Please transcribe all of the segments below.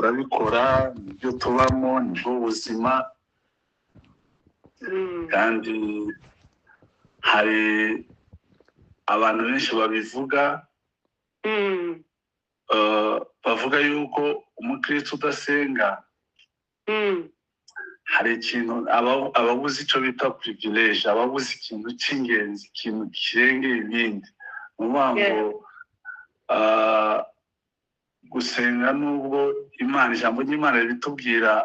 turabikora ibyo tubamo nibwo buzima kandi hari abantu benshi babivuga bavuga yuko umukristo udasenga hari ikintu ababuze icyo bita privilege, ababuze ikintu cy'ingenzi, ikintu kirengeye ibindi. Ngo gusenga nubwo Imana, ijambo ry'Imana ritubwira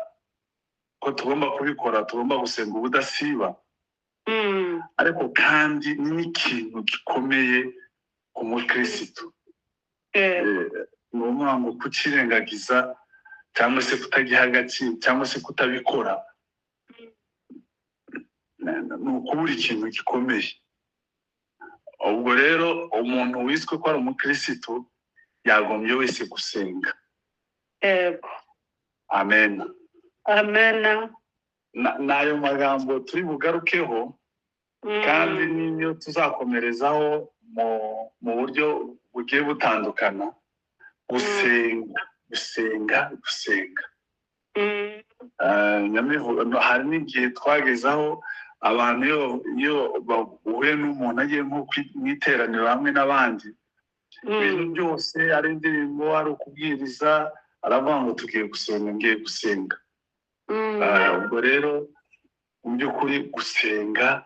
ko tugomba kubikora, tugomba gusenga ubudasiba, ariko kandi ni ikintu gikomeye ku mukristo. Ni ngo kukirengagiza cyangwa se kutagiha agaciro cyangwa se kutabikora ni ukubura ikintu gikomeye. Ubwo rero umuntu wiswe ko ari umukristo yagombye wese gusenga. Amen. Amen. N'ayo magambo turi bugarukeho kandi niyo tuzakomerezaho mu buryo bugiye butandukana. Gusenga hari n'igihe twagezaho abantu iyo bahuye n'umuntu agiye nko mu iteraniro hamwe n'abandi, ibintu byose ari indirimbo, ari ukubwiriza, aravuga ngo tugiye gusenga, ngiye gusenga. Ubwo rero mu by'ukuri gusenga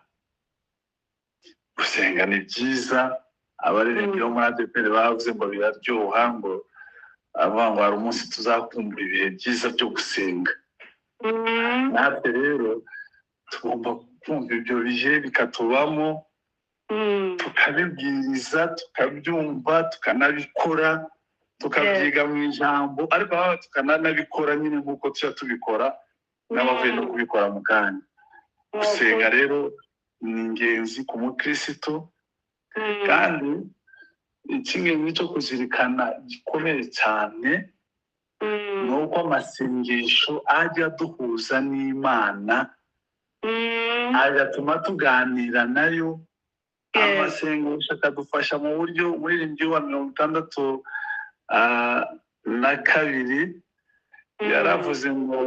ni byiza. Abaririmbyi bo muri ADEPR bavuze ngo biraryoha, ngo avuga ngo hari umunsi tuzakumbura ibihe byiza byo gusenga. Natwe rero tugomba kumva ibyo bihe bikatubamo, tukabibwiriza, tukabyumva, tukanabikora, tukabyiga mu ijambo, ariko tukananabikora nyine nk'uko tujya tubikora n'abavuye no kubikora mu kanya. Gusenga rero ni ingenzi ku mukristo, kandi icy'ingenzi cyo kuzirikana gikomeye cyane ni uko amasengesho ajya duhuza n'Imana, agatuma tuganira nayo. Amasengesho akadufasha mu buryo umuririmbyi wa 62 yaravuze ngo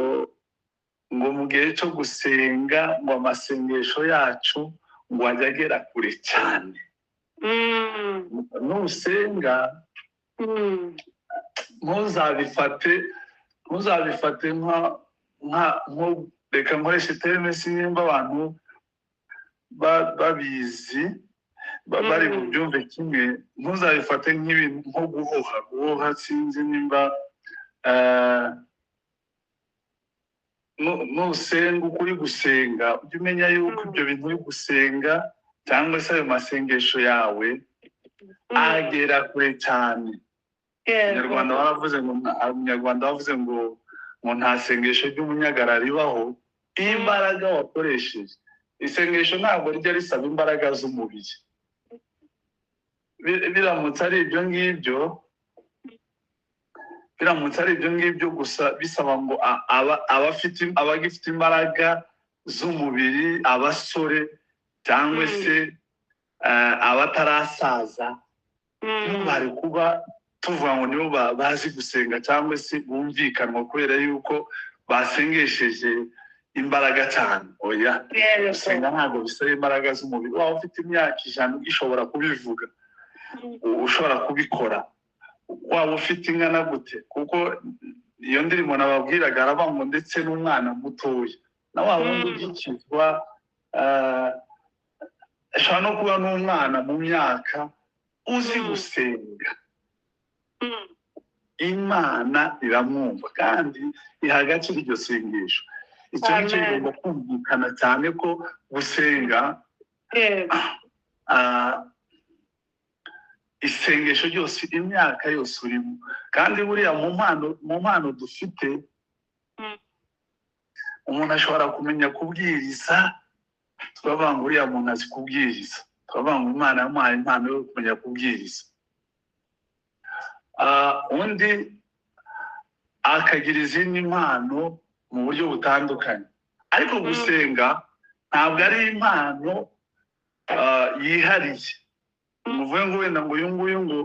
mu gihe cyo gusenga ngo amasengesho yacu ngo ajya agera kure cyane. Nusenga ntuzabifate nko reka nkoreshe terme simba abantu babizi bari bubyumve kimwe. Ntuzabifate nk'ibintu nko guhoha sinzi nimba nusenga ukuri gusenga, ujye umenya yuko ibyo bintu uri gusenga cyangwa se ayo masengesho yawe agera kure cyane. Umunyarwanda wavuze ngo nta sengesho ry'umunyagara ribaho. Imbaraga wakoresheje, isengesho ntabwo rijya risaba imbaraga z'umubiri. Biramutse ari ibyo ngibyo gusa bisaba ngo abagifite imbaraga z'umubiri, abasore cyangwa se abatarasaza, bari kuba tuvuga ngo nibo bazi gusenga cyangwa se bumvikanwa kubera yuko basengesheje imbaraga cyane. Oya, gusenga ntabwo bisaba imbaraga z'umubiri. Waba ufite imyaka 100 ishobora kubivuga, ushobora kubikora. Waba ufite ingana gute, kuko iyo ndirimbo nababwiraga aravuga ngo ndetse n'umwana mutoya na wa wundi ugikizwa, ashobora no kuba n'umwana mu myaka uzi gusenga, Imana iramwumva kandi iha agaciro iryo sengesho. Icyo nicyo kigomba kumvikana cyane ko gusenga, isengesho ryose imyaka yose urimo. Kandi buriya mu mpano dufite, umuntu ashobora kumenya kubwiriza, tukavuga ngo uriya muntu azi kubwiriza, tukavuga ngo Imana yamuhaye impano yo kumenya kubwiriza. Undi akagira izindi mpano mu buryo butandukanye, ariko gusenga ntabwo ari impano yihariye. Umuvuye ngo wenda ngo uyu nguyu ngo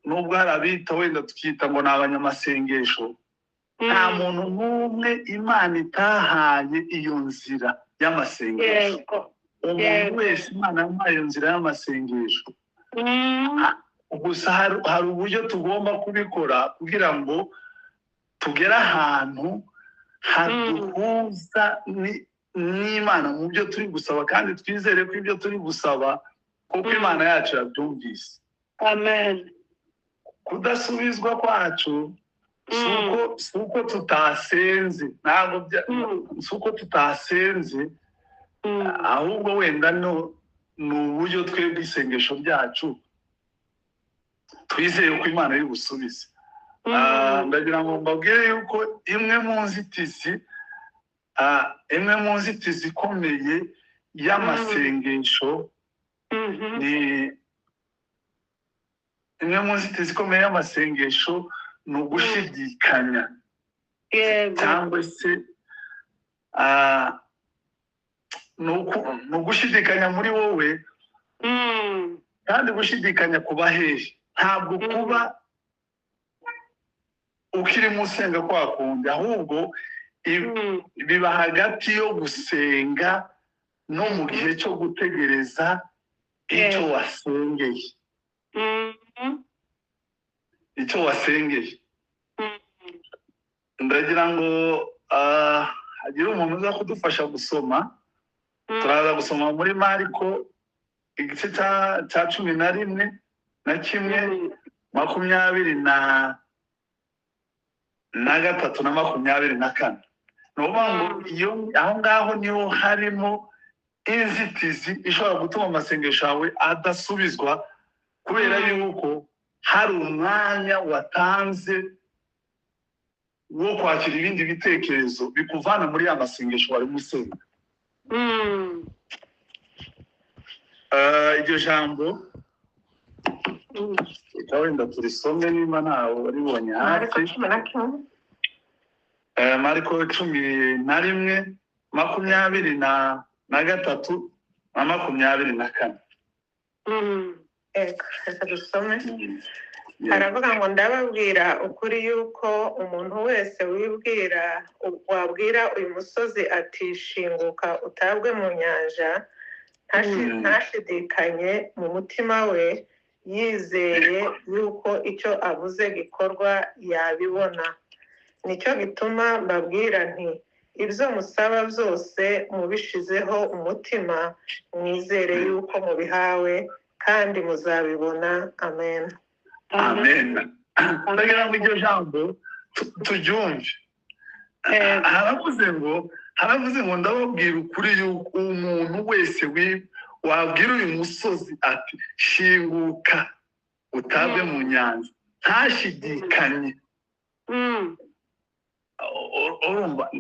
nubwo hari abita wenda tukita ngo ni abanyamasengesho, nta muntu n'umwe Imana itahaye iyo nzira y'amasengesho. Umuntu wese Imana yamuhaye iyo nzira y'amasengesho. Gusa hari uburyo tugomba kubikora kugira ngo tugere ahantu haduhuza n'Imana mu byo turi gusaba, kandi twizere ko ibyo turi gusaba kuko Imana yacu yabyumvise. Amen. Kudasubizwa kwacu suko tutasenze, ntabwo suko tutasenze, ahubwo wenda ni uburyo twebwe isengesho ryacu twizeye ko Imana iri busubize. Ndagira ngo mbabwire yuko imwe mu nzitizi ikomeye y'amasengesho ni ugushidikanya, cyangwa se ni ugushidikanya muri wowe, kandi gushidikanya kuba hehe, ntabwo kuba ukirimo usenga kwa kundi, ahubwo biba hagati yo gusenga no mu gihe cyo gutegereza icyo wasengeye. Ndagira ngo hagire umuntu uza kudufasha gusoma. Turaza gusoma muri Mariko igice cya 11 na 1 23 na 24. Ni ukuvuga ngo aho ngaho niho harimo inzitizi ishobora gutuma amasengesho yawe adasubizwa, kubera yuko hari umwanya watanze wo kwakira ibindi bitekerezo bikuvana muri ya masengesho wari musenga. Iryo jambo wenda turisome niba ntawe waribonye hafi. Mariko 11, 23 na 24. Reka dusome. Aravuga ngo ndababwira ukuri yuko umuntu wese wabwira uyu musozi ati shinguka utabwe mu nyanja, ntashidikanye mu mutima we, yizeye yuko icyo avuze gikorwa yabibona. Nicyo gituma mbabwira nti ibyo musaba byose mubishizeho umutima, mwizere yuko mubihawe kandi muzabibona. Amen. Amen. Ndagira ngo iryo jambo turyumve. Haravuze ngo ndababwira ukuri yuko umuntu wese wabwira uyu musozi ati shinguka utabwe mu nyanja, ntashidikanye. Urumva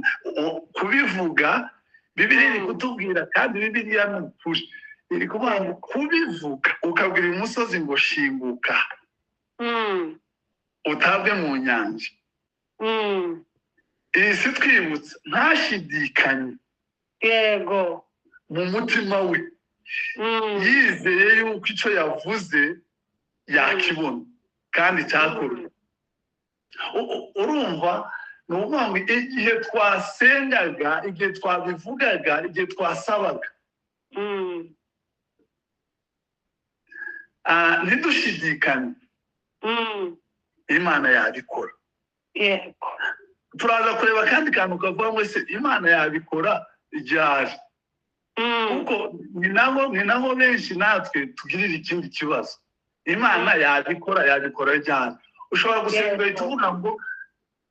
kubivuga Bibiliya iri kutubwira, kandi Bibiliya ni ukuri. Iri kuvuga ngo kubivuga ukabwira uyu musozi ngo shinguka utabwe mu nyanja. Isi twibutse ntashidikanye mu mutima we, yizeye yuko icyo yavuze yakibona kandi cyakorwa. Urumva ni ukuvuga ngo igihe twasengaga, igihe twabivugaga, igihe twasabaga, ntidushidikanye, Imana yabikora. Turaza kureba kandi kantu kavuga ngo se Imana yabikora ryari, kuko ni naho benshi natwe tugirira ikindi kibazo. Imana yabikora ryari? Ushobora gusenga uhita uvuga ngo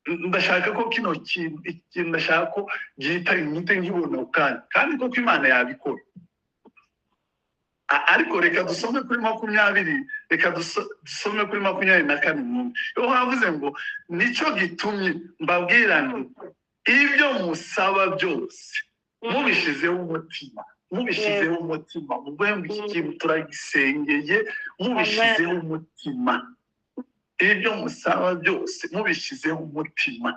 ndashaka ko kino kintu ndashaka ko gihita nkibona ukanya, kandi koko Imana yabikora. Ariko reka dusome kuri 20, reka dusome kuri 24. Yo havuze ngo nicyo gitumye mbabwira nti ibyo musaba byose mubishizeho umutima, mubwembe iki kintu turagisengeye, mubishizeho umutima. Ibyo musaba byose mubishizeho umutima.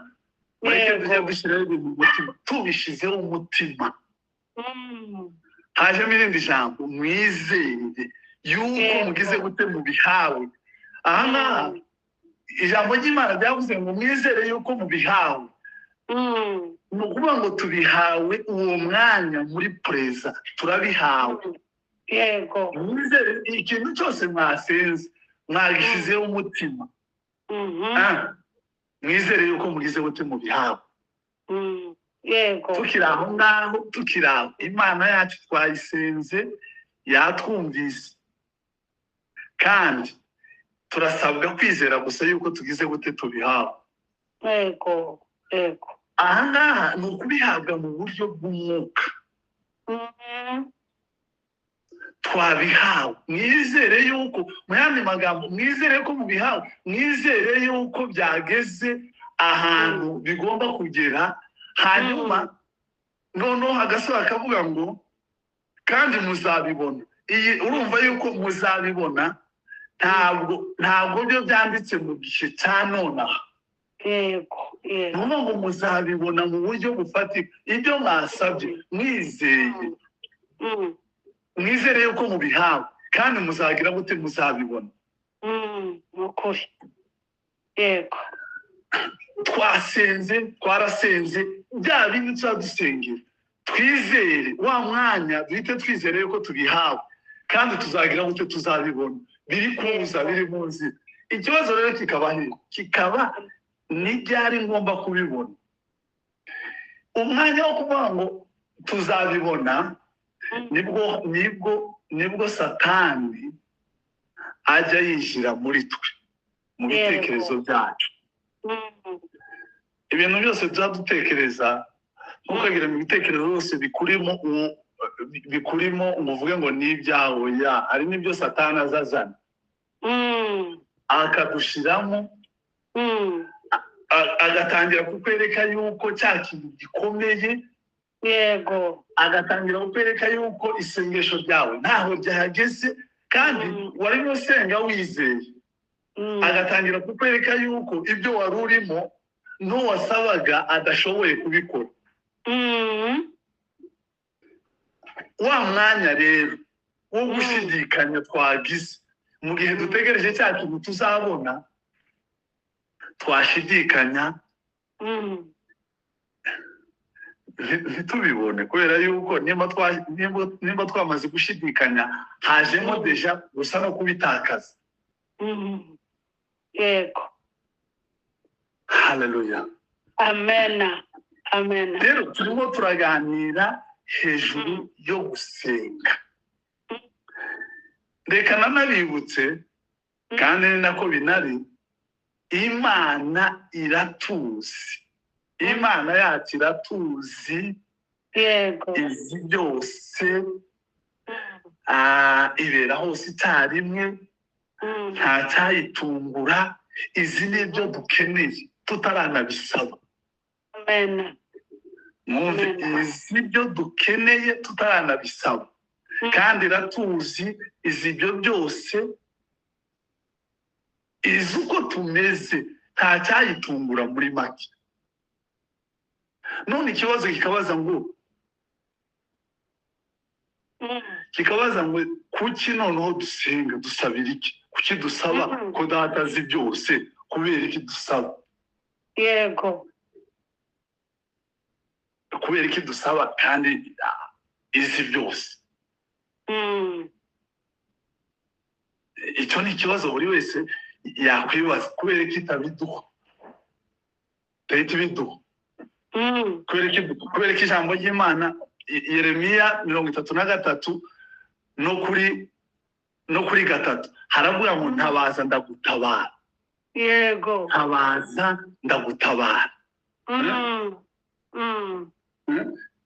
Mureke tujye dushyiraho ibintu mu mutima, tubishizeho umutima. Hajemo irindi jambo, mwizere yuko mugize gute mubihawe. Aha ijambo ry'Imana ryavuze ngo mwizere yuko mubihawe. Ni ukuvuga ngo tubihawe uwo mwanya muri preza, turabihawe. Yego. Mwizere ikintu cyose mwasenze mwagishyizeho umutima. Mwizere yuko mugize gute mubihawe. Yego. Tukiri aho ngaho, tukiri aho, Imana yacu twayisenze yatwumvise, kandi turasabwa kwizera gusa yuko tugize gute tubihawe. Yego. Yego. Aha ngaha ni ukubihabwa mu buryo bw'umwuka. Twabihawe. Mwizere yuko, mu yandi magambo, mwizere ko mubihawe, mwizere yuko byageze ahantu bigomba kugera, hanyuma noneho hagasohoka akavuga ngo kandi muzabibona. Iyi urumva yuko muzabibona ntabwo byo byanditse mu gihe cya nonaha. Yego. Yego. Nuko ngo muzabibona mu buryo bufatika. Ibyo mwasabye mwizeye, mwizere yuko mubihawe, kandi muzagira gute muzabibona. Ukuri. Yego. Twarasenze bya bindi tuzadusengera, twizere wa mwanya duhite twizere yuko tubihawe, kandi tuzagira gute tuzabibona, biri kuza, biri mu nzira. Ikibazo rero kikaba ni ryari ngomba kubibona. Umwanya wo kuvuga ngo tuzabibona nibwo Satani ajya yinjira muri twe, mu bitekerezo byacu. Ibintu byose tuzadutekereza, ntukagira mu bitekerezo byose bikurimo umuvuge ngo ni ibyawe. Hari n'ibyo Satani azazana akadushiramo, agatangira kukwereka yuko cya kintu gikomeye. Yego. Agatangira kukwereka yuko isengesho ryawe ntaho ryageze, kandi wari usenga wizeye. Agatangira kukwereka yuko ibyo wari urimo n'uwasabaga adashoboye kubikora. Wa mwanya rero wo gushidikanya twagize mu gihe dutegereje cya kintu tuzabona, twashidikanya ntitubibone, kubera yuko nimba twamaze gushidikanya hajemo deja gusa no kubitakaza. Yego. Haleluya. Amen. Amen. Rero turimo turaganira hejuru yo gusenga. Reka nanabibutse, kandi ni nako binari, Imana iratuzi. Imana yacu iratuzi. Yego. Izi byose ibera hose icyarimwe, nta cyayitungura. Izi ni ibyo dukeneye tutaranabisaba. Amen. Mwumve, izi ibyo dukeneye tutaranabisaba, kandi iratuzi. Izi ibyo byose, izi uko tumeze, nta cyayitungura muri make. None ikibazo kikabaza ngo kuki noneho dusenga, dusabira iki? Kuki dusaba ko Data azi byose? Kubera iki dusaba? Yego. Kubera iki dusaba kandi izi byose? Icyo ni ikibazo buri wese yakwibaza. Kubera iki itabiduha? Ibiduha. Kubera iki ijambo ry'Imana Yeremiya 33 no kuri 3 haravuga ngo ntabaza ndagutabara. Yego. Ntabaza ndagutabara.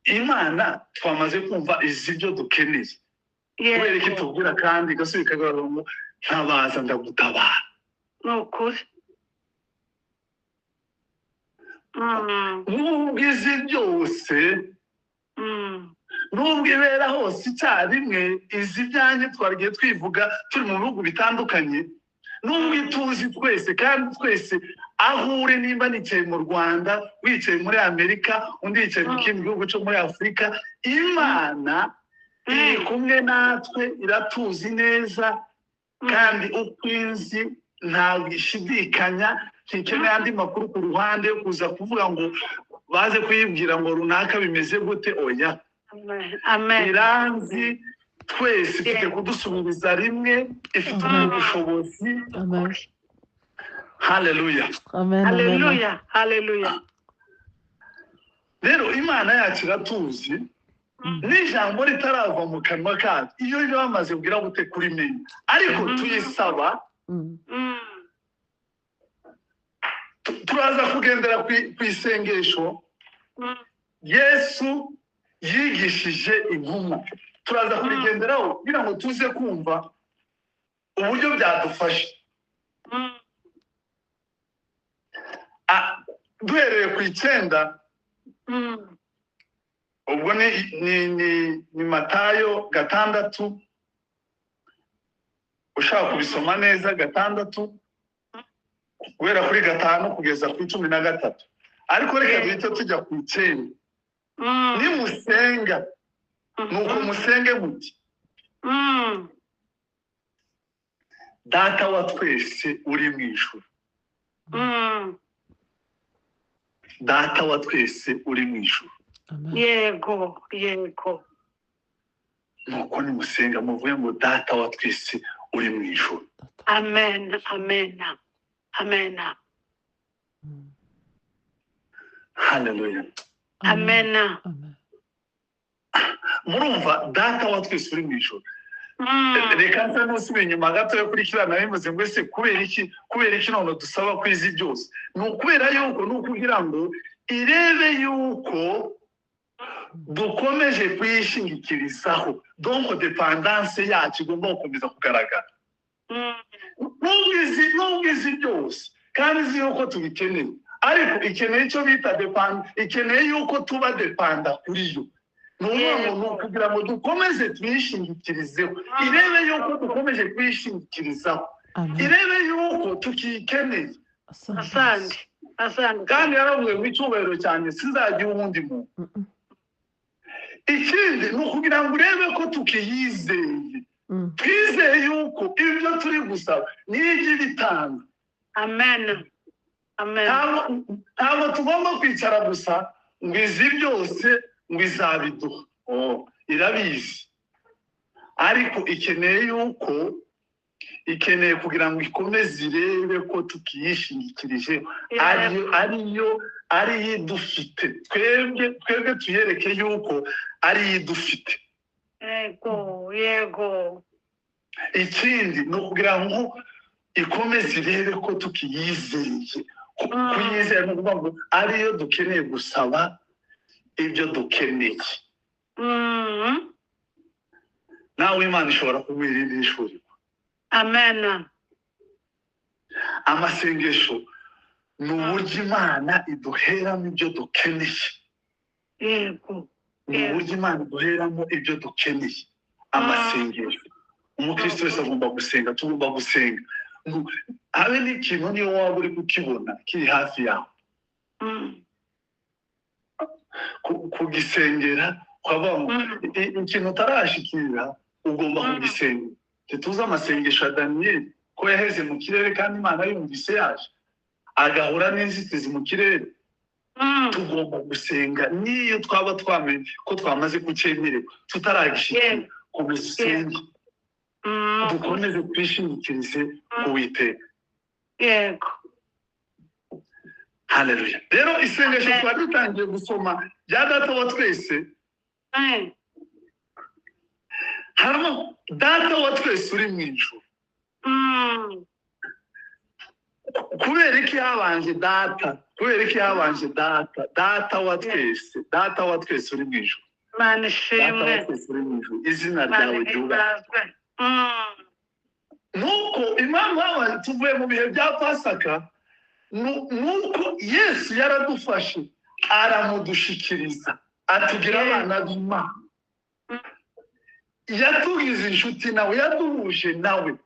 Imana twamaze kumva izi byo dukeneye. Kubera iki tubwira kandi gasubika ngo ntabaza ndagutabara? Nukuri. Nubwo izi byose, nubwo ibera hose icyarimwe, izi byanjye twagiye twivuga turi mu bihugu bitandukanye, nubwo ituzi twese, kandi twese aho uri, nimba nicaye mu Rwanda, wicaye muri Amerika, undi yicaye mu kindi gihugu cyo muri Afurika, Imana iri kumwe natwe, iratuzi neza, kandi uko izi ntabwo ishidikanya, ntikeneye andi makuru ku ruhande yo kuza kuvuga ngo baze kuyibwira ngo runaka bimeze gute. Oya, iranzi twese, ifite kudusubiza rimwe, ifite ubushobozi. Haleluya, haleluya, haleluya. rero Imana yacu iratuzi, n'ijambo ritarava mu kanwa kacu iyo ryo bamaze kugira gute kurimenya, ariko tuyisaba. Turaza kugendera ku isengesho Yesu yigishije intumwa, turaza kurigenderaho kugira ngo tuze kumva uburyo byadufasha. Duhereye ku 9, ubwo ni Matayo 6, ushaka kubisoma neza 6 guhera kuri 5 kugeza kuri 13. Ariko reka duhite tujya ku 9. Nimusenga nuko musenge muti: Data wa twese uri mu ijuru. Data wa twese uri mu ijuru. Yego, yego. Nuko nimusenga muvuye ngo Data wa twese uri mu ijuru. Amen, amen, amen. Haleluya, amen. Murumva Data wa twese uri mu ijuru. Reka nsa n'usubira inyuma gato yo kurikirana bivuze ngo ese kubera iki none dusaba kwizi byose. Ni ukubera yuko ni ukugira ngo irebe yuko dukomeje kuyishingikirizaho, donc dependance yacu igomba gukomeza kugaragara. Nubwo izi byose kandi izi yuko tubikeneye, ariko ikeneye icyo bita ikeneye yuko tuba dependa kuri yo. Ni ukugira ngo dukomeze tuyishingikirizeho, irebe yuko dukomeje kuyishingikirizaho, irebe yuko tukikeneye. Asante. Kandi yaravuze ngo icyubahiro cyane sinzagira uwundi muntu. Ikindi ni ukugira ngo urebe ko tukiyizeye, twizeye yuko ibyo turi gusaba n'ibyo bitanga. Amen, amen. Ntabwo tugomba kwicara gusa ngo izi byose ngo izabiduha. Irabizi, ariko ikeneye kugira ngo ikomeze irebe ko tukiyishingikirije, ariyo idufite. Twebwe tuyereke yuko ariyo idufite. Yego. Ikindi ni ukugira ngo ikomeze irebe ko tukiyizeye. Kuyizera ni ukuvuga ngo ariyo dukeneye gusaba ibyo dukeneye. Nawe Imana ishobora kuguha irindi shuri. Amen. Amasengesho ni uburyo Imana iduheramo ibyo dukeneye. Yego. Ni uburyo Imana iduheramo ibyo dukeneye. Amasengesho, umukristo wese agomba gusenga, tugomba gusenga. Habe n'ikintu niyo waba uri kukibona kiri hafi yawe, kugisengera, ukavuga ngo ikintu utarashikira ugomba kugisengera. Tuzi amasengesho ya Daniyeli ko yaheze mu kirere kandi Imana yumvise yaje, agahura n'inzitizi mu kirere. Tugomba gusenga niyo twaba twamenye ko twamaze kucyemererwa tutaragishikira. Komeza usenge, dukomeze twishingikirize ku Uwiteka. Yego. Haleluya. Rero isengesho twari dutangiye gusoma rya Data wa twese, harimo Data wa twese uri mu ijuru. Kubera iki habanje Data? Data wa twese, Data wa twese uri mu ijuru. Imana ishimwe. Izina ryawe ryubahwe. Nuko impamvu tuvuye mu bihe bya Pasaka, nuko Yesu yaradufashe aramudushikiriza, atugira abana b'Imana. Yatugize inshuti nawe, yaduhuje nawe.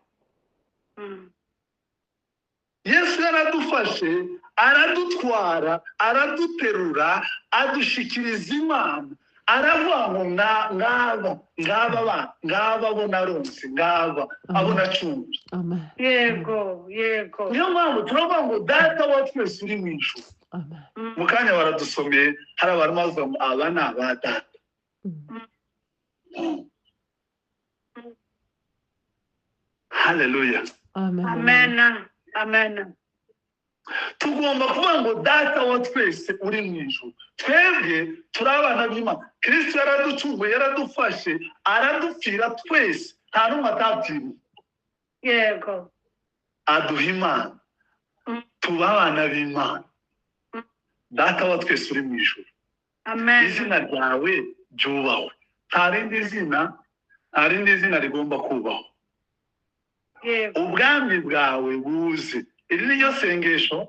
Yesu yaradufashe, aradutwara, araduterura, adushikiriza Imana. aravuga ngo ngaba abo naronse ngaba abo nacunguye. Amen. Yego. Niyo mpamvu turavuga ngo data wa twese uri mu ijuru. Amen. Mu kanya baradusomeye hari abantu bavuga ngo aba ni aba data. Haleluya. Amen. Tugomba kuvuga ngo data wa twese uri mu ijuru. Twebwe turi abana b'Imana. Kristo yaraducunguye, yaradufashe, aradupfira twese, nta n'umwe atapfiriye. Yego. Aduha Imana, tuba abana b'Imana. Data wa twese uri mu ijuru. Amen. Izina ryawe ryubahwe. Nta rindi zina rigomba kubahwa. Yego. Ubwami bwawe buze. Iri niyo sengesho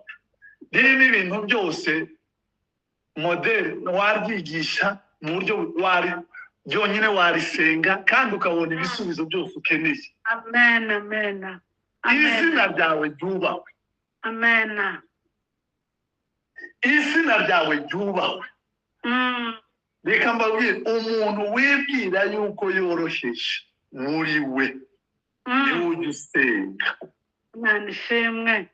ririmo ibintu byose modeli waryigisha mu buryo byonyine warisenga kandi ukabona ibisubizo byose ukeneye. Amen. Izina ryawe ryubahwe. Amen. Izina ryawe ryubahwe. Reka mbabwire, umuntu wibwira yuko yoroheje muri we niwe ujya usenga. Imana ishimwe.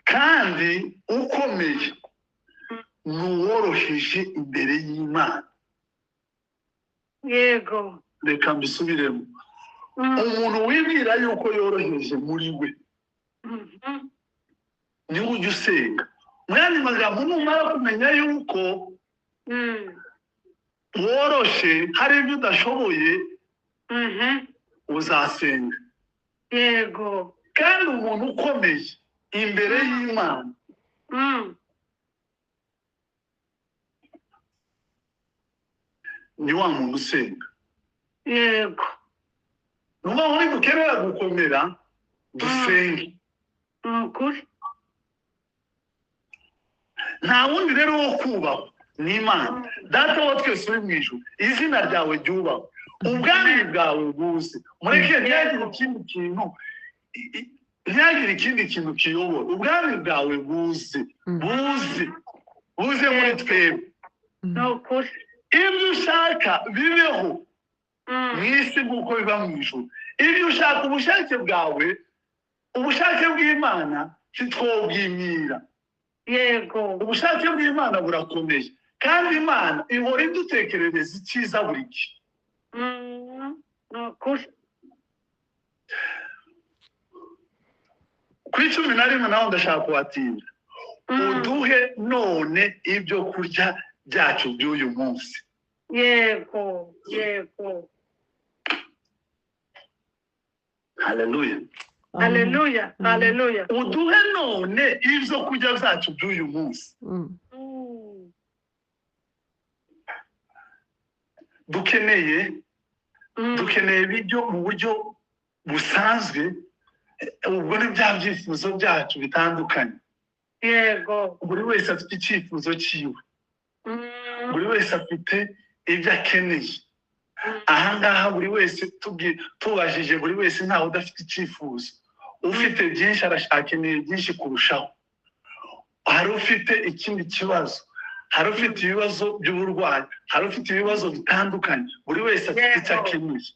Kandi ukomeye ni uworoheje imbere y'Imana. Yego. Reka mbisubiremo. Umuntu wibwira yuko yoroheje muri we niwe ujya usenga. Mwanya magambo numara kumenya yuko woroshe hari ibyo udashoboye uzasenga. Yego. Kandi umuntu ukomeye imbere y'Imana ni wa muntu usenga. Yego. Nuba muri dukenera gukomera dusenge. Ukuri. Nta wundi rero wo kubahwa ni Imana. Data wa twese uri mu ijuru, izina ryawe ryubahwe. Ubwami bwawe buze. Mureke ntihagire ikindi kintu kiyobora. Ubwami bwawe buze muri twebwe. Ukuri. Ibyo ushaka bibeho mu isi nk'uko biba mu ijuru. Ibyo ushaka ubushake bwawe, ubushake bw'Imana sitwobwimira. Yego. Ubushake bw'Imana burakomeye kandi Imana ihora idutekerereza icyiza buri gihe. Ukuri. Kuri 11 naho ndashaka kubatinda. Uduhe none ibyo kurya byacu by'uyu munsi. Yego. Haleluya. Uduhe none ibyo kurya byacu by'uyu munsi. Dukeneye ibiryo mu buryo busanzwe. Ubwo ni bya byifuzo byacu bitandukanye. Yego. Buri wese afite icyifuzo cyiwe. Buri wese afite ibyo akeneye. Ahangaha buri wese tubajije buri wese ntawe udafite icyifuzo. Ufite byinshi akeneye byinshi kurushaho. Hari ufite ikindi kibazo, hari ufite ibibazo by'uburwayi, hari ufite ibibazo bitandukanye. Buri wese afite icyo akeneye.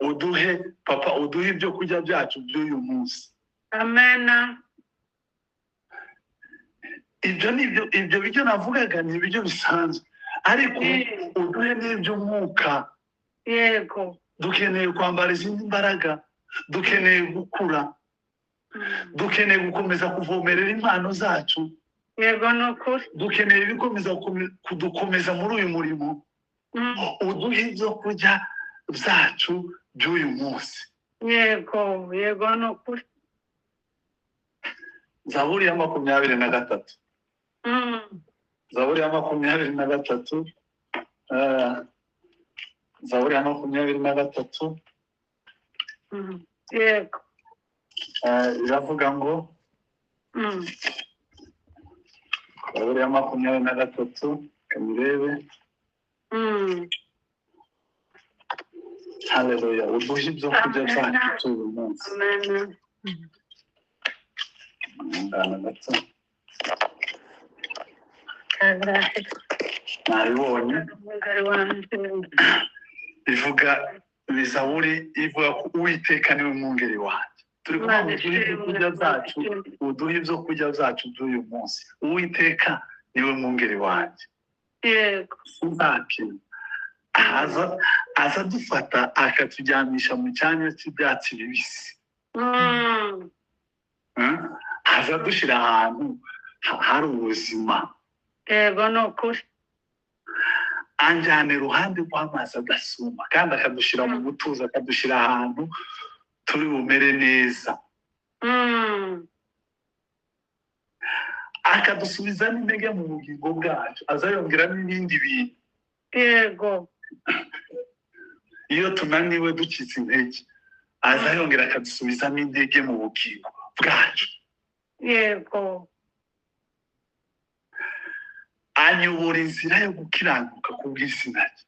Uduhe papa, uduhe ibyo kurya byacu by'uyu munsi. Amen. Ibyo biryo navugaga ni ibiryo bisanzwe, ariko uduhe n'iby'umwuka. Yego. Dukeneye kwambara izindi mbaraga, dukeneye gukura, dukeneye gukomeza kuvomerera impano zacu. Yego, nukuri. Dukeneye bikomeza kudukomeza muri uyu murimo. Uduhe ibyo kurya byacu by'uyu munsi. Yego nukuri. Zaburi ya 23. Zaburi ya 23. Zaburi ya 23. Yego. Iravuga ngo Zaburi ya 23 kamirebe. Haleluya. Uduhe ibyo kurya byacu by'uyu munsi. Amen. Ndana gato. Kangahe? nabibonye umwungeri wanjye. bivuga bizaburi ivuga ko uwiteka niwe mwungeri wanjye turi kuvuga ngo uduhe ibyo kurya byacu uduhe ibyo kurya byacu by'uyu munsi uwiteka niwe mwungeri wanjye yego uzakina aza dufata akaturyamisha mu cyanya cy'ibyatsi bibisi aza dushyira ahantu hari ubuzima yego ni ukuri anjyana iruhande rw'amazi adasuma kandi akadushyira mu mutuzo akadushyira ahantu turi bumere neza akadusubiza n'intege mu bugingo bwacu aza yongera n'ibindi bintu yego iyo tunaniwe ducitse intege aza yongera akadusubizamo intege mu bugingo bwacu yego anyobora inzira yo gukiranuka ku bw'izina rye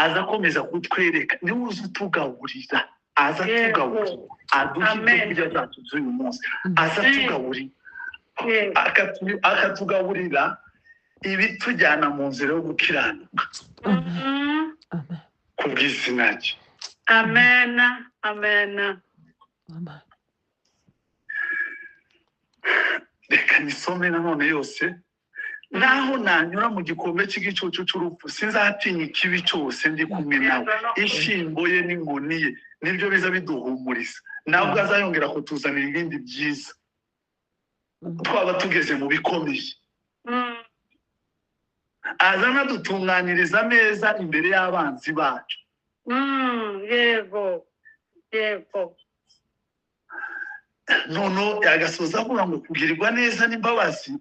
aza akomeza kutwereka niwe uzi utugaburira aza atugaburira aduha ibyo kurya byacu by'uyu munsi aza atugaburira akatugaburira ibitujyana mu nzira yo gukiranuka ku bw'izina rye amena amena reka nisome nanone yose naho nanyura mu gikombe cy'igicucu cy'urupfu sinzatinya ikibi cyose ndi kumwe nawe ishimbo ye n'inkoni ye nibyo biza biduhumuriza ntabwo azayongera kutuzanira ibindi byiza twaba tugeze mu bikomeye aza anadutunganyiriza neza imbere y'abanzi bacu yego yego noneho yagasoza avuga ngo kugirirwa neza n'imbabazi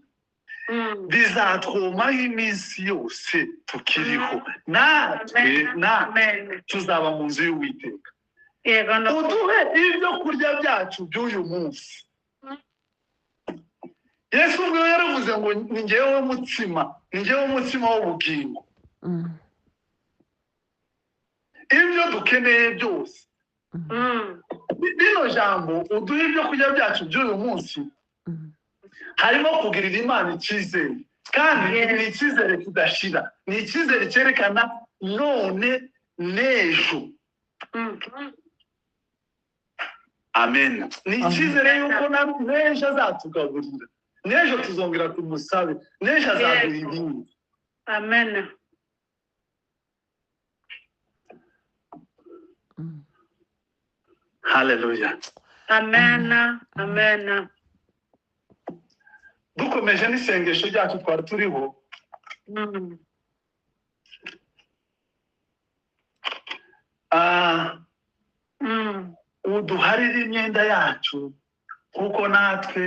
bizatwomaho iminsi yose tukiriho natwe tuzaba mu nzu y'Uwiteka uduhe ibyo kurya byacu by'uyu munsi Yesu ubwo yaravuze ngo ni njyewe mutsima w'ubugingo ibyo dukeneye byose bino jambo uduhe ibyo kurya byacu by'uyu munsi harimo kugirira Imana icyizere kandi ni icyizere kidashira ni icyizere cyerekana none n'ejo amen ni icyizere yuko n'ejo azatugaburira n'ejo tuzongera tumusabe n'ejo azaduha ibindi amen haleluya amen amen dukomeje n'isengesho ryacu twari turiho uduharire imyenda yacu kuko natwe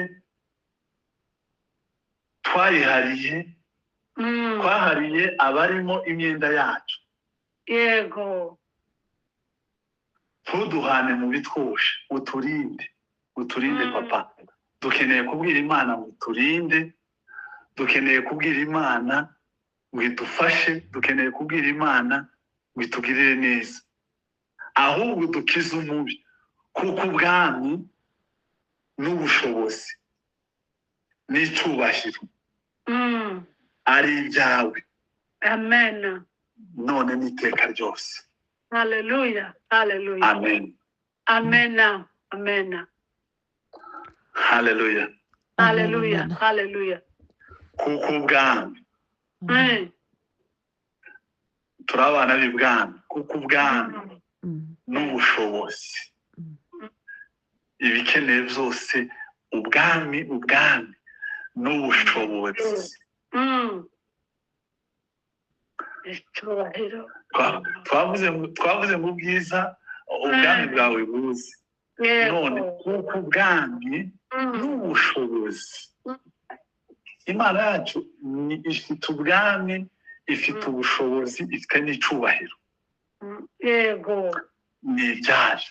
twahariye abarimo imyenda yacu yego ntuduhane mu bitwoshe uturinde papa dukeneye kubwira Imana ngo turinde dukeneye kubwira Imana ngo idufashe dukeneye kubwira Imana ngo itugirire neza ahubwo dukize umubi kuko ubwami n'ubushobozi n'icyubahiro ari ibyawe amen none n'iteka ryose haleluya haleluya amen amen amen haleluya haleluya haleluya kuko ubwami turi abana b'ibwami kuko ubwami n'ubushobozi ibikeneye byose ubwami n'ubushobozi twavuze mu bwiza ubwami bwawe buzi none kuko ubwami n'ubushobozi Imana yacu ifite ubwami ifite ubushobozi ifite n'icyubahiro yego ni ibyayo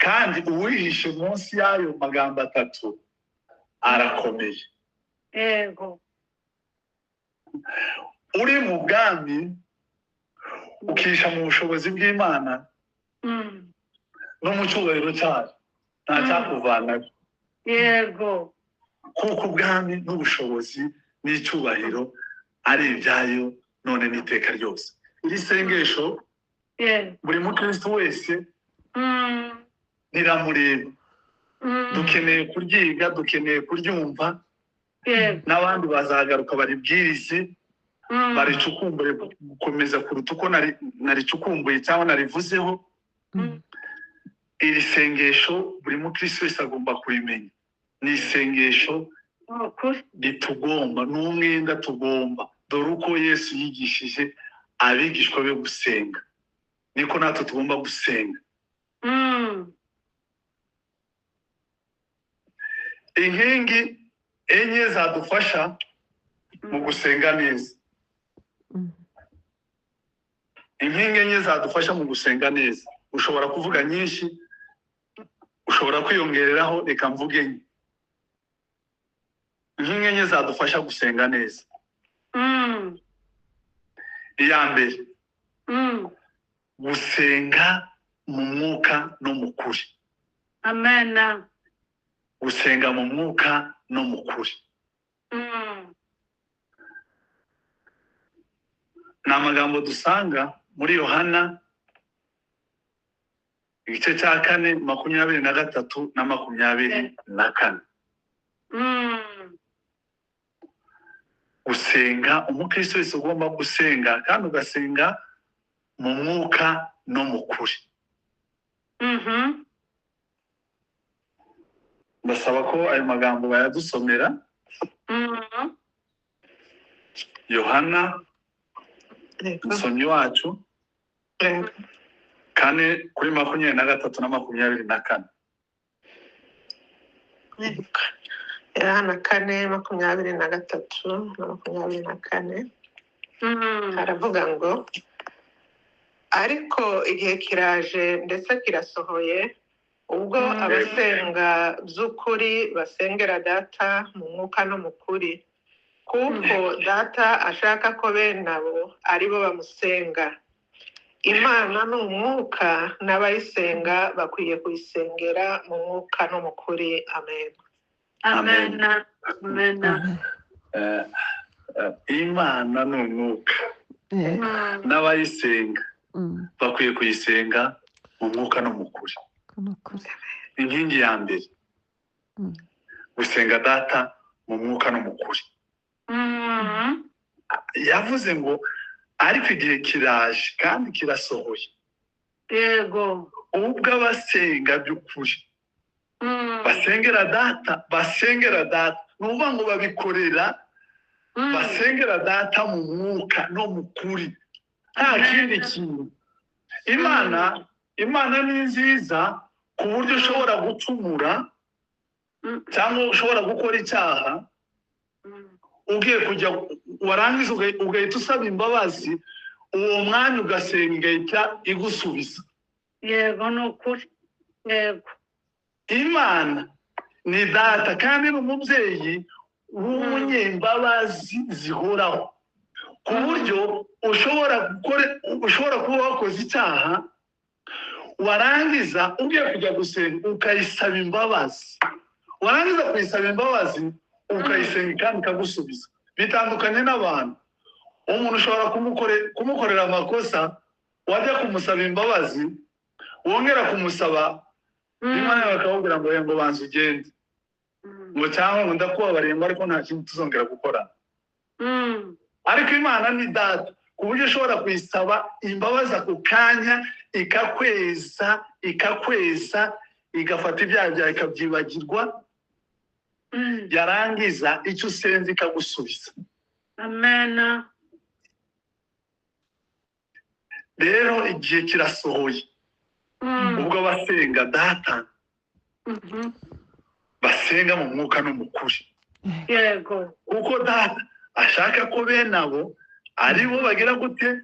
kandi uwihishe munsi y'ayo magambo atatu arakomeye yego uri mu bwami ukisha mu bushobozi bw'Imana no mu cyubahiro cyayo nta cyakuvanayo yego kuko ubwami n'ubushobozi n'icyubahiro ari ibyayo none n'iteka ryose. Iri sengesho buri mukristo wese riramureba. Dukeneye kuryiga, dukeneye kuryumva, n'abandi bazagaruka baribwirize, baricukumbure gukomeza kuruta uko naricukumbuye cyangwa narivuzeho. Iri sengesho buri mukristo wese agomba kurimenya. Ni isengesho ritugomba, n'umwenda tugomba. Dore uko Yesu yigishije abigishwa be gusenga, niko natwe tugomba gusenga. Inkingi enye zadufasha mu gusenga neza. Inkingi enye zadufasha mu gusenga neza. Ushobora kuvuga nyinshi, ushobora kwiyongereraho, reka mvuge enye. Inkingi enye zadufasha gusenga neza. Iya mbere, gusenga mu mwuka no mu kuri. Amen. Gusenga mu mwuka no mu kuri. Ni amagambo dusanga muri Yohana igice cya 4:23 na 24. Gusenga, umukristo wese ugomba gusenga, kandi ugasenga mu mwuka no mu kuri. Ndasaba ko ayo magambo bayadusomera. Yohana musomyi wacu 4:23 na 24. Yohana 4:23 na 24. Haravuga ngo, ariko igihe kiraje ndetse kirasohoye, ubwo abasenga by'ukuri basengera Data mu mwuka no mu kuri, kuko Data ashaka ko bene abo ari bo bamusenga. Imana ni umwuka, n'abayisenga bakwiye kuyisengera mu mwuka no mu kuri. Amen. Amen. Amen. Imana ni umwuka, n'abayisenga bakwiye kuyisenga mu mwuka no mu kuri. Inkingi ya mbere, gusenga Data mu mwuka no mu kuri. Yavuze ngo ariko igihe kiraje kandi kirasohoye, Yego. ubwo abasenga by'ukuri basengera Data, n'uvuga ngo babikorera, basengera Data mu mwuka no mu kuri, nta kindi kintu. Imana ni nziza ku buryo ushobora gucumura cyangwa ushobora gukora icyaha, ugiye kujya warangiza ugahita usaba imbabazi, uwo mwanya ugasenga igahita igusubiza. Yego, ni ukuri. Yego. Imana ni Data kandi ni umubyeyi w'umunyembabazi zihoraho, ku buryo ushobora kuba wakoze icyaha, warangiza ugiye kujya gusenga ukayisaba imbabazi, warangiza kuyisaba imbabazi ukayisenga kandi ikagusubiza. Bitandukanye n'abantu, umuntu ushobora kumukorera amakosa, wajya kumusaba imbabazi, wongera kumusaba, Imana bakakubwira ngo banza ugende, ngo cyangwa ngo ndakubabariye ngo ariko nta kintu tuzongera gukora. Ariko Imana ni Data ku buryo ushobora kuyisaba imbabazi ako kanya, ikakweza, igafata ibyaha byawe ikabyibagirwa, yarangiza icyo usenze ikagusubiza. Amen. Rero igihe kirasohoye, ubwo abasenga Data basenga mu mwuka no mu kuri. Yego. Kuko Data ashaka ko bene abo ari bo bagira gute,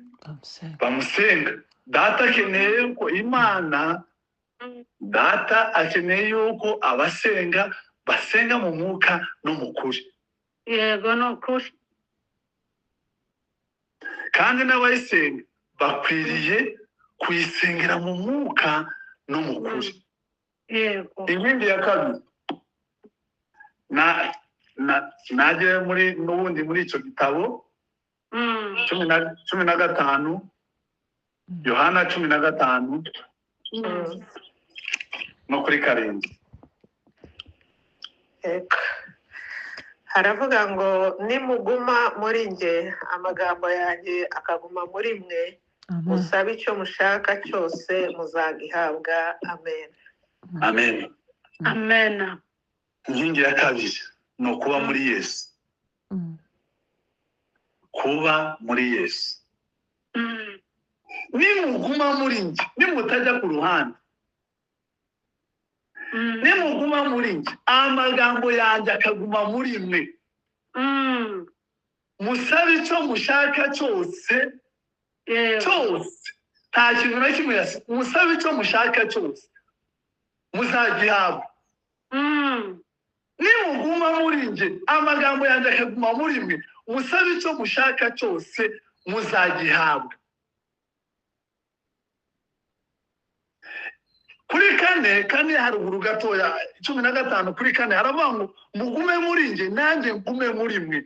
bamusenga. Data akeneye yuko Data akeneye yuko abasenga basenga mu mwuka no mu kuri. Yego, ni ukuri. Kandi n'abayisenga bakwiriye kuyisengera mu mwuka no mu kuri. Yego. Inkingi ya kabiri, najye n'ubundi muri icyo gitabo cumi na gatanu Yohana 15 no kuri 7. haravuga ngo nimuguma muri nge amagambo yanjye akaguma muri mwe musabe icyo mushaka cyose muzagihabwa. Amen. Amen. Amen. Inkingi ya kabiri ni ukuba muri Yesu. Kuba muri Yesu. Nimuguma muri nge, nimutajya ku ruhande, nimuguma muri nge amagambo yanjye akaguma muri mwe, musabe icyo mushaka cyose, cyose nta kintu na kimwe yasi, musabe icyo mushaka cyose muzagihabwa. Nimuguma muri nge amagambo yanjye akaguma muri mwe, musabe icyo mushaka cyose muzagihabwa. Kuri kane haruguru gatoya 15 kuri 4 haravuga ngo mugume muri nge nanjye ngume muri mwe,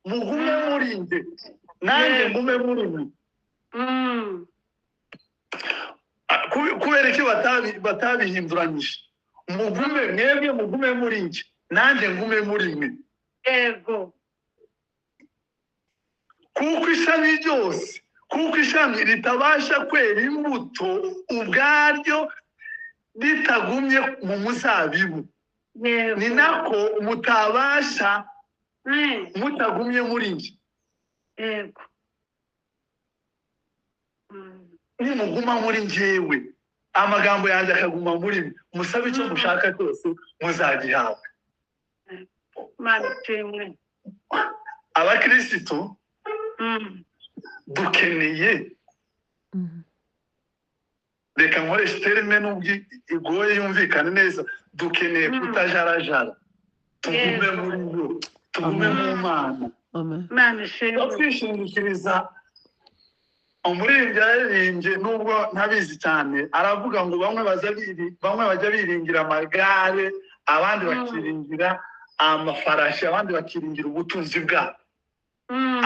mugume muri nge nanjye ngume muri mwe. Kubera iki batabihinduranyije? Mugume mwebwe, mugume muri nge nanjye ngume muri mwe. Yego. Kuko ishami ritabasha kwera imbuto ubwaryo bitagumye mu muzabibu, ni nako mutabasha mutagumye muri nge. Yego. Nimuguma muri njyewe amagambo yanjye akaguma muri mwe, musabe icyo mushaka cyose muzagihabwa. Abakristo dukeneye, reka nkoresha terime nubwo igoye yumvikane neza, dukeneye kutajarajara, tugume muri yo, tugume mu Mana. Twishingikiriza umuririmbyi yaririmbye nubwo ntabizi cyane, aravuga ngo bamwe bajya biringira amagare, abandi bakiringira amafarashi, abandi bakiringira ubutunzi bwabo,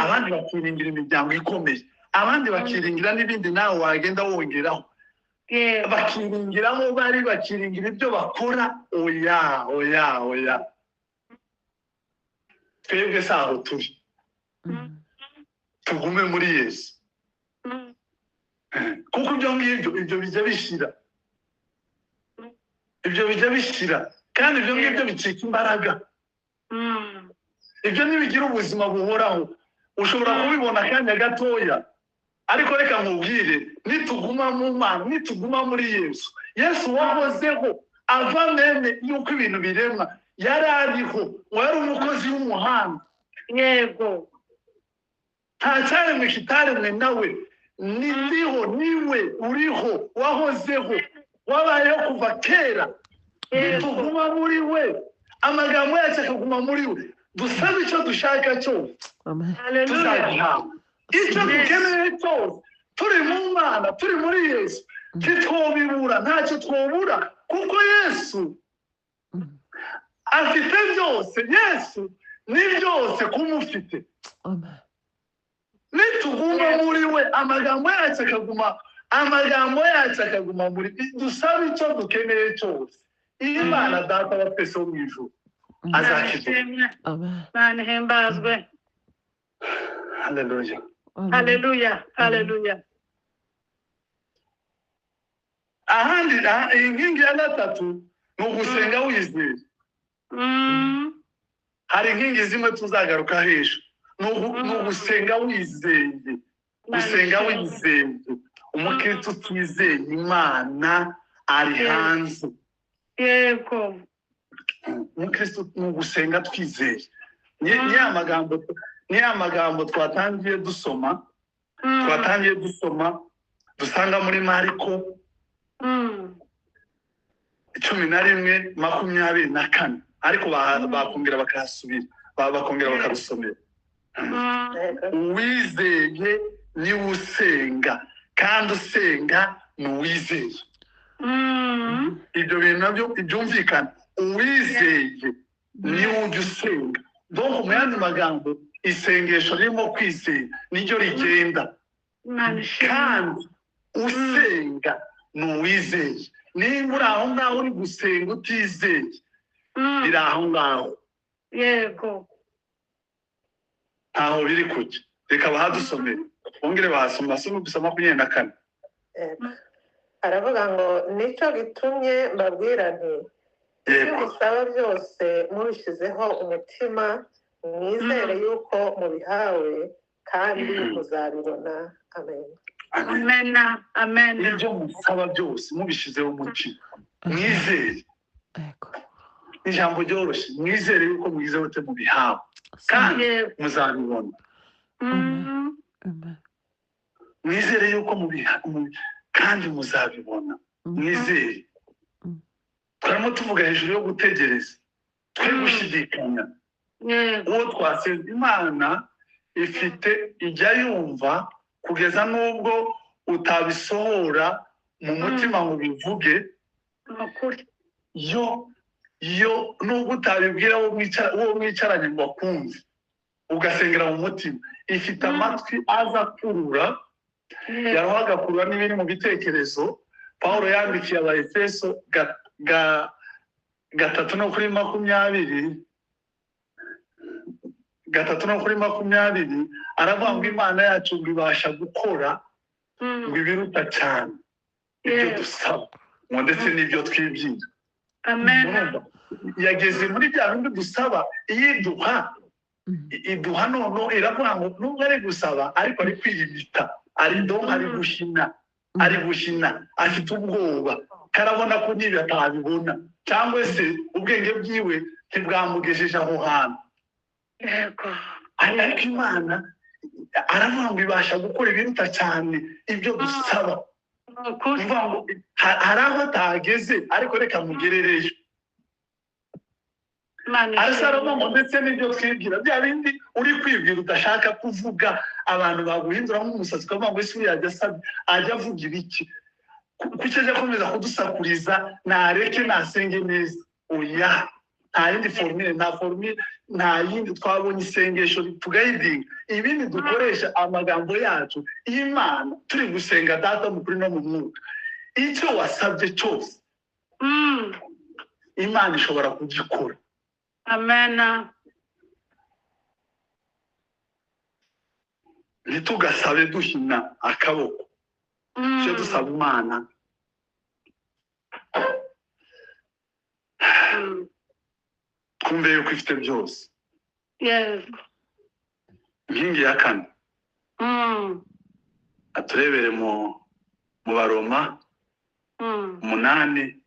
abandi bakiringira imiryango ikomeye, abandi bakiringira n'ibindi nawe wagenda wongeraho, bakiringira aho bari, bakiringira ibyo bakora. Oya twebwe saho turi, tugume muri Yesu. Kuko ibyo bijya bishira, kandi ibyo ngibyo bicika imbaraga. Ibyo ntibigira ubuzima buhoraho, ushobora kubibona akanya gatoya, ariko reka nkubwire, nituguma mu Mana, nituguma muri Yesu wahozeho ava mene yuko ibintu biremwa, yari ariho, wari umukozi w'umuhanga. Yego. Nta cyaremwe kitaremwe nawe, niho niwe uriho, wahozeho, wabayeho kuva kera. Nituguma muri we amagambo yacu akaguma muri we, dusabe icyo dushaka cyose tuzagihabwa. Icyo dukeneye cyose turi mu Mana, turi muri Yesu, ntitwobibura, ntacyo twobura, kuko Yesu afite byose. Yesu ni byose kumufite. Nituguma muri we amagambo yacu akaguma muri, dusabe icyo dukeneye cyose, Imana Data wa twese wo mu ijuru azakiduha. Mana himbazwe. Haleluya. Haleluya. Haleluya. Ahandi inkingi ya gatatu ni ugusenga wizeye. Hari inkingi zimwe tuzagaruka hejuru, ni ugusenga wizeye. Gusenga wizeye, umukristo twizeye Imana ari hanze. Yego. Umukristo ni ugusenga twizeye. Ni amagambo twatangiye dusoma, dusanga muri Mariko 11:24, ariko bakongera bakasubira, bakongera bakarusomera. Uwizeye ni usenga, kandi usenga ni uwizeye. Ibyo bintu nabyo byumvikana. Uwizeye ni ujya usenga. Donc mu yandi magambo, isengesho ririmo kwizera niryo rigenda Imana ishimwe. kandi usenga ni uwizeye. niba uri aho ngaho uri gusenga utizeye biri aho ngaho Yego. ntaho biri kujya. reka bahadusomere bongere bahasoma 24. aravuga ngo nicyo gitumye mbabwira nti ibyo musaba byose mubishyizeho umutima mwizere yuko mubihawe kandi muzabibona. Amen. Amena. Amena. ibyo musaba byose mubishyizeho umutima mwizere. ijambo ryoroshye, mwizere yuko mwizeho te mubihawe kandi muzabibona. mwizere yuko kandi muzabibona. mwizere. twarimo tuvuga hejuru yo gutegereza, twe gushidikanya. uwo twasenze Imana ifite ijya yumva kugeza n'ubwo utabisohora mu mutima ngo bivuge. yo nubwo utabibwira uwo mwicaranye ngo akumve ugasengera mu mutima, ifite amatwi aza kurura, yaroho agakurura n'ibiri mu bitekerezo. Pawulo yandikiye Abaefeso 3:20 aravuga ngo Imana yacu ibasha gukora ngo ibiruta cyane ibyo dusaba ngo ndetse n'ibyo twibwira. Amen. yageze muri bya bindi dusaba. iduha noneho iravuga ngo nubwo ari gusaba ariko ari kwiyimita, ari gushina, afite ubwoba, karabona ko niba atabibona cyangwa se ubwenge bwiwe ntibwamugejeje aho hantu. ariko Imana aravuga ngo ibasha gukora ibiruta cyane ibyo dusaba. hari aho atageze ariko reka mugerereyo. aravuga ngo ndetse n'ibyo twibwira, bya bindi uri kwibwira udashaka kuvuga, abantu baguhindura nk'umusatsi ukavuga ngo ese uriya ajya avuga ibiki, kuki ajya akomeza kudusakuriza, nareke nasenge neza. oya, nta yindi formule, nta yindi. twabonye isengesho ritugayidinga, ibindi dukoresha amagambo yacu. Imana turi gusenga Data mu kuri no mu mwuka, icyo wasabye cyose Imana ishobora kugikora. Amena. ntitugasabe duhina akaboko. icyo dusaba Imana twumve yuko ifite byose. inkingi ya 4 aturebere mu Baroma 8:26.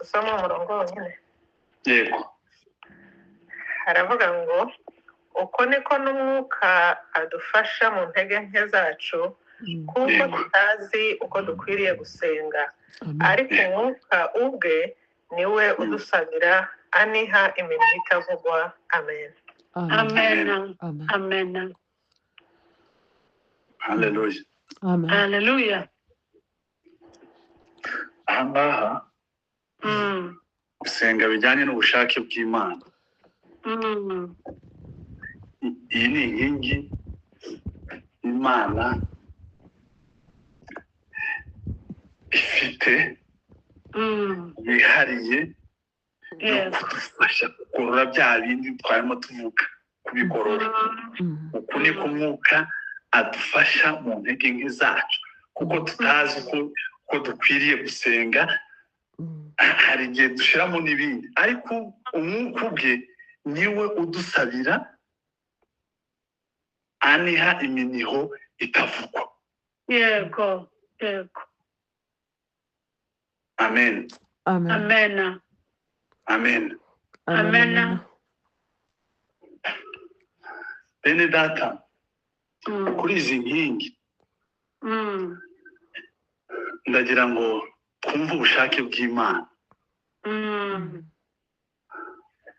usoma umurongo wonyine. yego. haravuga ngo uko niko n'umwuka adufasha mu ntege nke zacu, kuko tutazi uko dukwiriye gusenga, ariko umwuka ubwe niwe udusabira aniha imirimo itavugwa. Amen. Amen. Amen. Haleluya. Haleluya. ahangaha gusenga bijyanye n'ubushake bw'Imana. iyi ni inkingi Imana ifite yihariye yo kudufasha kugorora bya bindi twarimo tuvuga, kubigorora. uku ni kumwuka adufasha mu ntege nke zacu, kuko tutazi ko dukwiriye gusenga. hari igihe dushiramo n'ibindi, ariko umwuka ubwe niwe udusabira aniha iminiho itavugwa. Yego. Amen. Amen. Amen. Amen. bene data, kuri izi nkingi ndagira ngo twumve ubushake bw'Imana.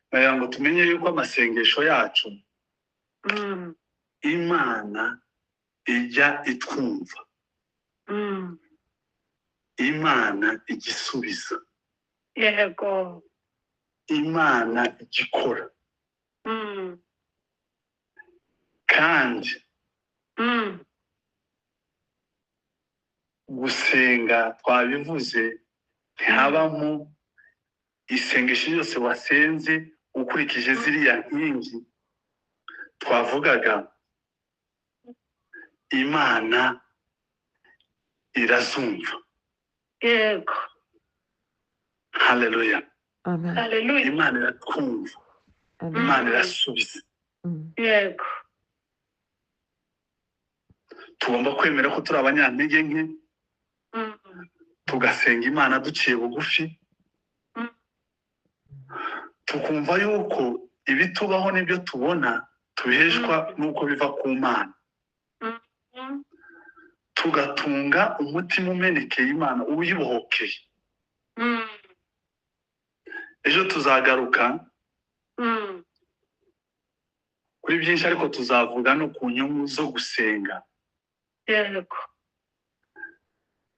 ndagira ngo tumenye yuko amasengesho yacu imana ijya itwumva, imana igisubiza, yego, imana igikora, kandi gusenga twabivuze ntihabamo isengesho ryose wasenze ukurikije ziriya nkingi twavugaga, imana irazumva. yego, Haleluya. haleluya, Imana iratwumva, imana irasubiza. yego, Tugomba kwemera ko turi abanyantege nke, tugasenga imana duciye bugufi, tukumva yuko ibitubaho n'ibyo tubona tubiheshwa n'uko biva ku Mana, tugatunga umutima umenekeye imana uyibohokeye. Ejo tuzagaruka kuri byinshi, ariko tuzavuga no ku nyungu zo gusenga, yego,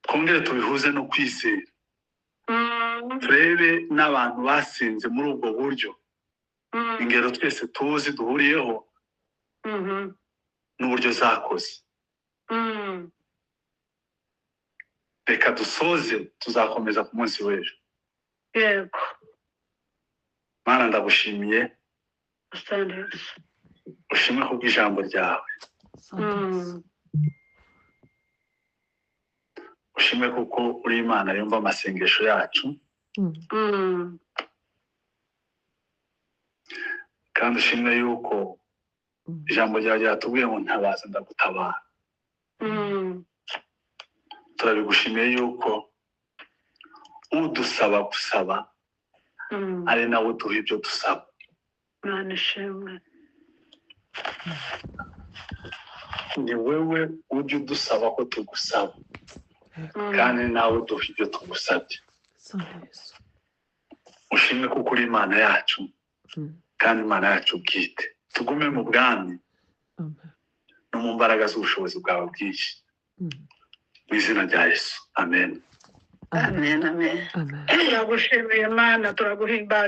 twongere tubihuze no kwizera, turebe n'abantu basenze muri ubwo buryo, ingero twese tuzi duhuriyeho n'uburyo zakoze. Reka dusoze, tuzakomeza ku munsi w'ejo. yego, Mana ndagushimiye, asante Yesu. ushimwe kubw'ijambo ryawe, ushimwe kuko uri Imana yumva amasengesho yacu, kandi ushimwe yuko ijambo ryawe ryatubwiye ngo ntabaza ndagutabara. Turabigushimiye yuko udusaba gusaba ari nawe uduha ibyo dusaba. Imana ishimwe, Ni wewe ujya udusaba ko tugusaba, kandi nawe uduha ibyo tugusabye. Ushimwe kuko uri Imana yacu, kandi Imana yacu bwite. Tugume mu bwami no mu mbaraga z'ubushobozi bwawe bwinshi, mu izina rya Yesu, amen. turagushimiye Mana, turaguhimbaje.